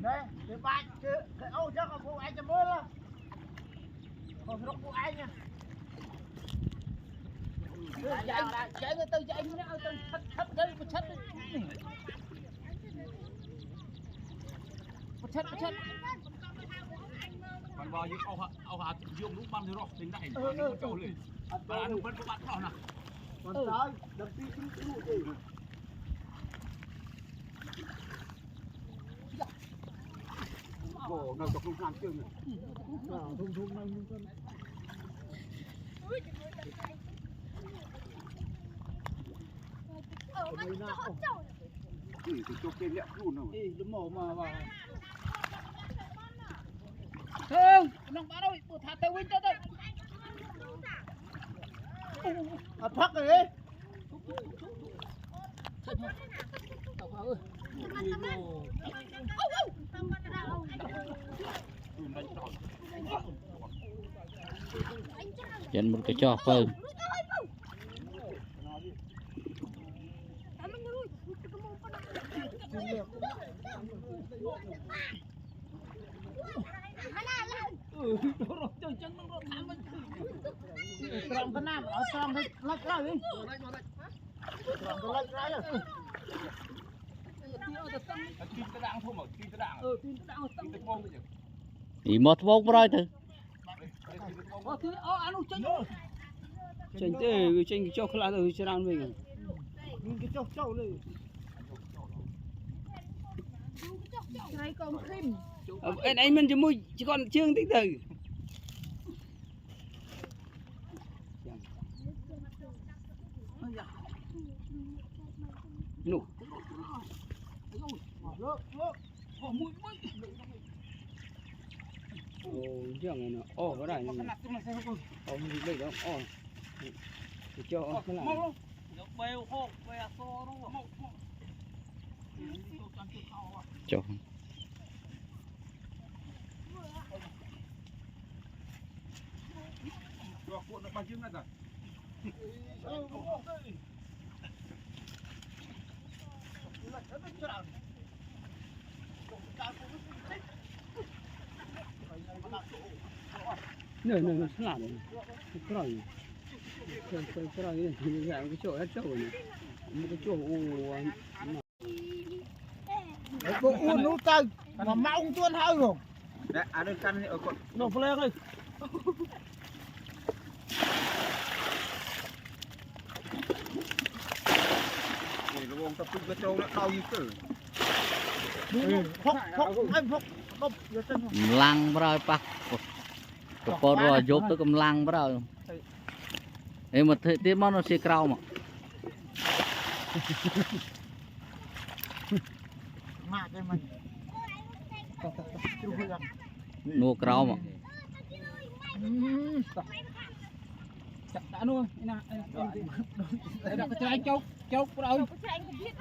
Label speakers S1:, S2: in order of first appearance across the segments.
S1: Đây, để bạn cái ô chắc là phụ anh cho mưa luôn. Còn rốc phụ anh nha. Chạy người ta chạy nó thắt đây một chất đấy. Một chất.
S2: Còn bao nhiêu ao hạt dùng lúc ban rồi tính đại nó trâu lên. Bạn ăn vẫn có bạn nào nè.
S1: Còn tới, đập đi cái lụi gì.
S2: Ồ, đâu chọc không làm chương này.
S1: Thùng này nhưng con.
S2: Thì cho cây lẹo luôn rồi.
S1: Nó mổ mà vào.
S3: Không, nông bán ơi, thả tàu huynh cho đây.
S1: Phắc rồi đấy.
S4: Dân một cái cho phơi.
S1: Tròn cái nam, ở tròn cái lách ra đi. Tròn cái lách ra rồi.
S2: Kim cái đạn thôi mà, kim cái đạn.
S3: Tin cái đang
S2: Kim cái bông bây giờ.
S4: Ý một vông rồi thôi.
S3: ăn uống chanh.
S4: Chanh thế, chanh cho khla rồi sẽ ăn mình.
S1: Nhìn cái chốc này.
S3: Này còn khim.
S4: Anh mình cho mui chỉ còn chương tí từ. Nụ. Ồ, chẳng này nó. Ồ, có đại này. Ồ, mình lấy đó. Ồ. Để cho cái này.
S3: Bèo hộp, bèo so đúng không?
S4: Cho.
S2: Rồi, cuộn nó bao nhiêu mét rồi?
S4: Này, nó làm này. Cái này. Cái này thì cái chỗ hết chỗ này. Một cái chỗ
S1: Bộ uốn nút tay mà mong tuôn hơi rồi.
S2: Đấy, à đây căn ở con.
S1: Nó phê đi.
S2: Để nó bông tập trung cái trâu nó đau như tử.
S1: Phốc anh phốc. Đập vô chân.
S4: lăng rồi pak. Cái con rồi giúp tới cầm lăng rồi. Em mà tí mà nó sẽ cao mà.
S1: Mà cái mình.
S4: Nô cao mà.
S3: Đã nuôi, nè, đây là cái anh chốc đâu.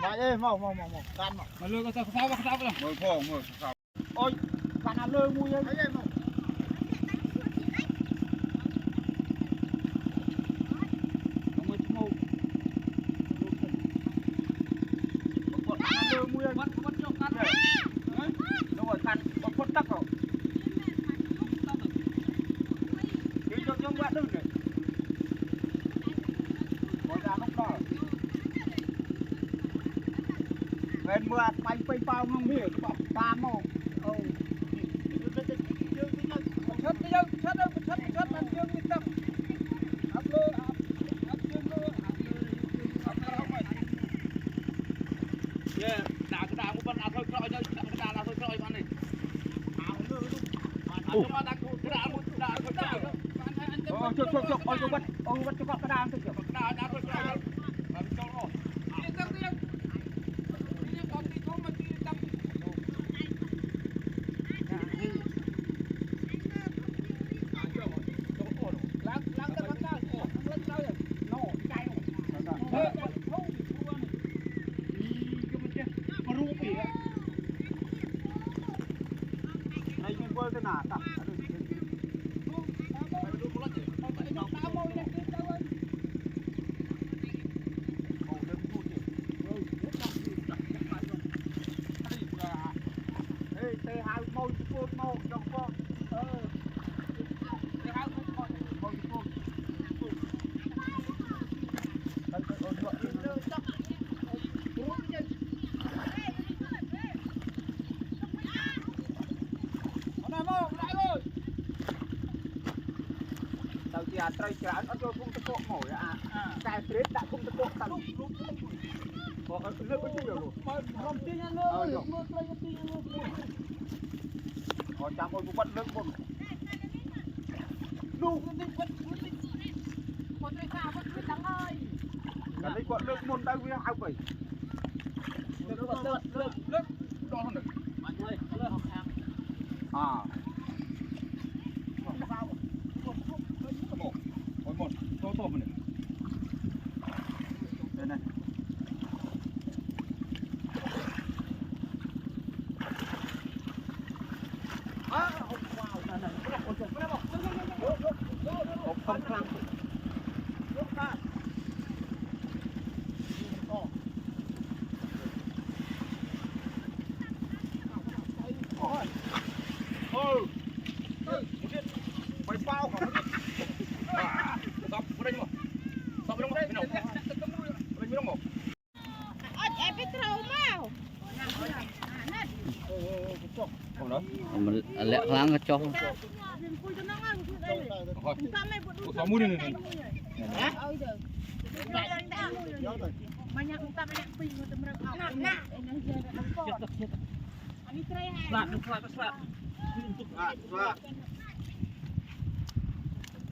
S1: Mà đây mau can mà.
S3: Mà lôi cái sao vậy?
S2: Mời phò, mời sao.
S1: Ôi, can ăn lơi mui đây. Thấy em không? Bên mưa bay bao ngang mía các bạn ta mò.
S3: trời chán ở chỗ không có mồi cài stress đã không có tao nước có nhiều luôn không tin ăn luôn có chạm ôi quật nước không đủ quật đây sao quật nước đắng ơi cái đấy quật nước môn tay với hai vậy nước đo hơn được bạn ơi nước học hàng to mình đây này không khăn mày bao không
S4: mình lẹ láng nó cho
S2: mua đi này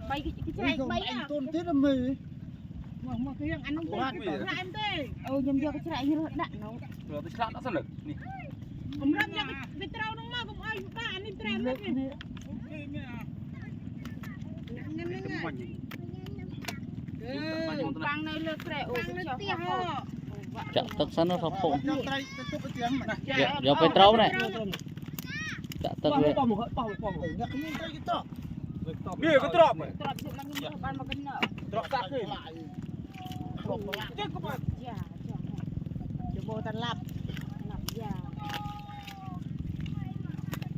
S1: bay cái bay á tôn thế là mì mà cái ăn không được em thế nhầm vô cái chạy như đạn nó
S2: rồi tôi sát đã sao được
S1: ผมเริ่มอยากไปเตาน้องมาผมเอาอยู่บ้านนี่เตรมเลยเนี่ยฟังในเลือกแต่โอ้ยเตี้ยห่อ
S4: chợ tức sắn nó sập phồng
S1: trong tay tôi cái tiếng mà
S4: giờ phải trâu này chợ tức vậy
S2: bia cái trộm này
S1: trộm sự mang những ban mà cái nợ
S2: trộm sát đi
S1: lại chết các bạn cho bố tan lạp già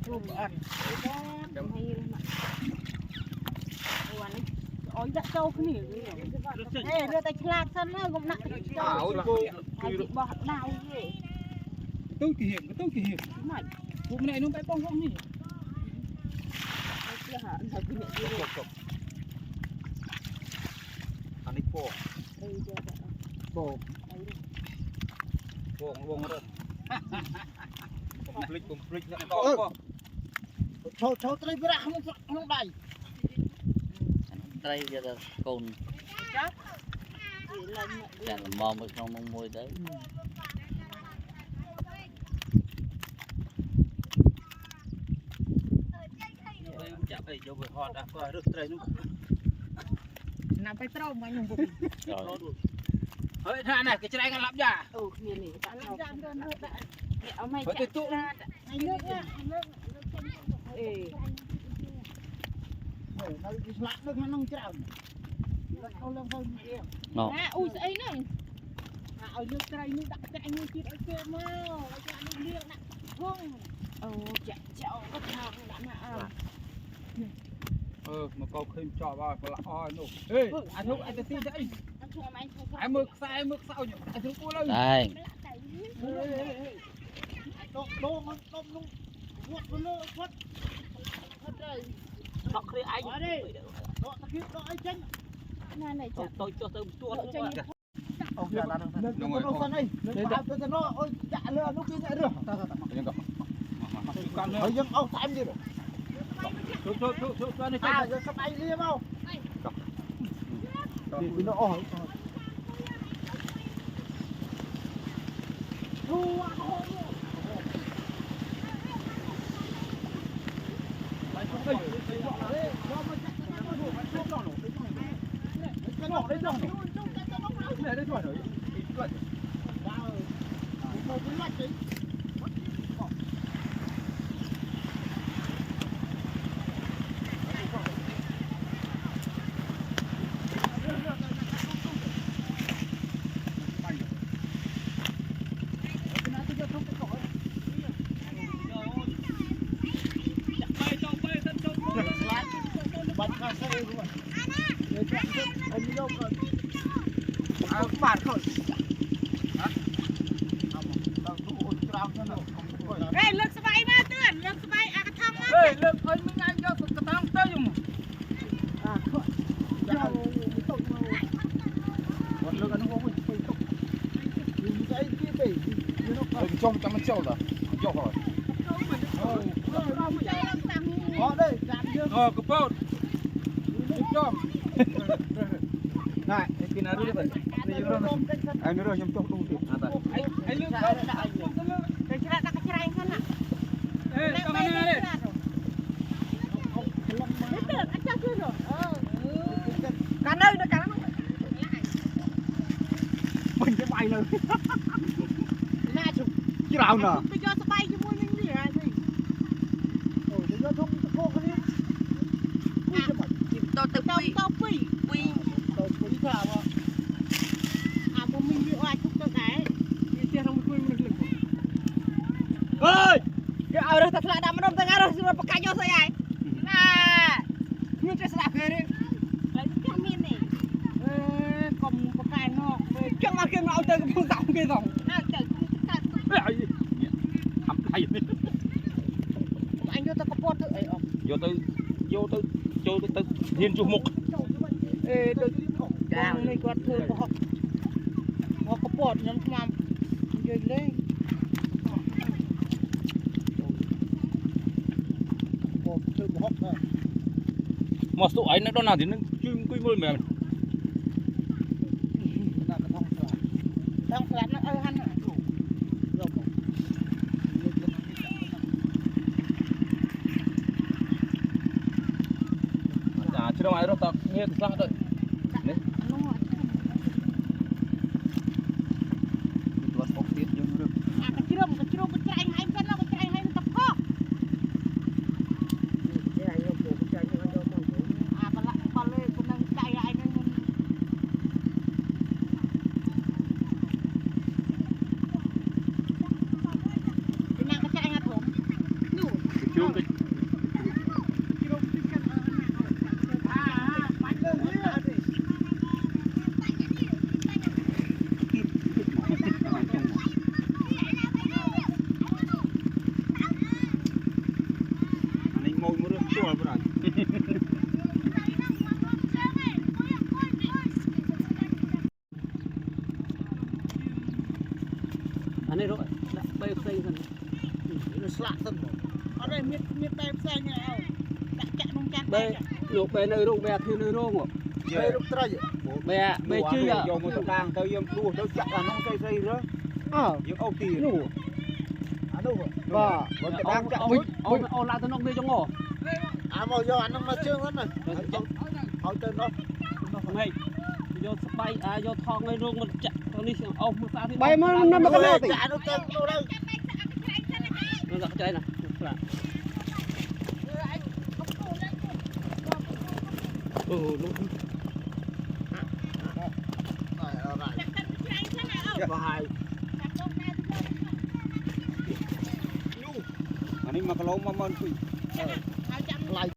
S1: luôn ăn ôi đã trâu cái này ê đưa tay chặt sân nó cũng nặng trâu ai bị bỏ nào vậy
S3: tôi kỷ hiểm vụ này nó phải bong không nhỉ
S2: anh đi po buông rồi complete nó to
S1: cháu tới bây giờ không đầy
S4: đây giờ là cồn chả là mò mới không mong môi đấy
S2: chả phải vô về họ đã có được trời luôn
S1: nằm phải trâu mà nhung bụng
S3: ơi ra này cái trái cái lắm già
S1: miền này bạn làm ra đơn hơn đã ở mày
S3: chạy tụ
S1: anh nước nhá nó đi lát nước nó nông trào nó lên thôi
S4: nó
S1: ui ấy này ở nước cây nước đặt chạy như kia ở kia mà cho anh đi nè không chạy chậu có thằng đã mà
S3: mà câu khinh trò vào có lạ oi nổ ê anh lúc anh tự tin đấy anh mực sao nhỉ anh thử cô lên
S4: đây
S1: đô nó quất nó quất
S2: nó khơi anh
S1: ở đây đó ai chân này
S2: tôi cho tôi chua
S1: ông già là nó sân đây nó ôi dạ lừa nó kia dạ được ở dân ông time đi rồi giờ sắp anh liêm không thì nó ỏi
S3: bạn thôi đang thu ôn trao cho nó
S1: Ê, lực sờ bay mà tuyển, lực sờ bay à cái thằng á.
S3: ê lực hơi mình anh cho cái thằng tới dùng trong trăm châu rồi châu rồi đây cái bốt trong này cái nào đi vậy anh nữa trong trong luôn anh lương
S1: Cái chira tak chira yang sana.
S3: ê come on đây
S1: Betul, acah tu tu. Kan ơi, nó cắn.
S3: mình cái bay lên
S1: Na chụp.
S3: chứ nào nè
S1: Bây giờ sờ bay cho mua những gì hả?
S3: bây giờ không có cái này
S1: Tao pui.
S3: tôi sao mà
S1: À, bọn mình bị oai chụp tao cái. Dia orang pui mình lực.
S3: ơi
S1: Dia orang tak selada menom tengah dah suruh pekanyo saya. Nah.
S3: như thế sao cái này
S1: Lagi kami ni. Kom pekan nok.
S3: chắc mà cái nào tới cái phương tạo kia rồi
S1: Ah, tak.
S2: thầm thay
S1: Anh vô tao kapot tu.
S2: vô tới thiên chu mục
S1: Được. Đang này quạt thưa của họ. Họ kapot nhân mam. Chơi lên.
S2: mà số ấy nó nào thì nó chui quy mô mềm
S1: Đang selamat nak han.
S2: chưa ai đâu tao nghe sao rồi đấy tuan oktit yang được
S1: Kecirum kecerai hai kan lah kecerai hai tepok. Ah, balak kepala kunang cai ai ni. Kunang kecerai ngatum. Nu.
S2: chưa cái
S1: Kecirum pikan ah. Panjang dia.
S3: anh ngồi một đứa chùa rồi
S4: anh ấy rồi bay xanh thân
S3: nó sạ thân rồi
S1: Ở đây miệt tay xe như nào. Đặt chạy nông chăn.
S4: bay lúc bay nơi rong bay thiên nơi rong rồi
S3: đây lúc trai
S4: bay chơi à
S3: vô một tầng đang tới yếm đua tới chặt là nó cây dây đó những ông tì
S4: nụ
S3: và cái đang chặt
S4: ông lại tao nông đi trong ngõ
S3: mà giờ anh nó chưa hết này hỏi tên nó
S4: ngay vô bay vô thong ngay rong mình chặt tao đi xem ông một sao thì
S3: bay mà nó có lo thì nó tên đâu đâu
S4: nó giật chơi nè
S3: hai anh ấy mà cái lỗ mà mơn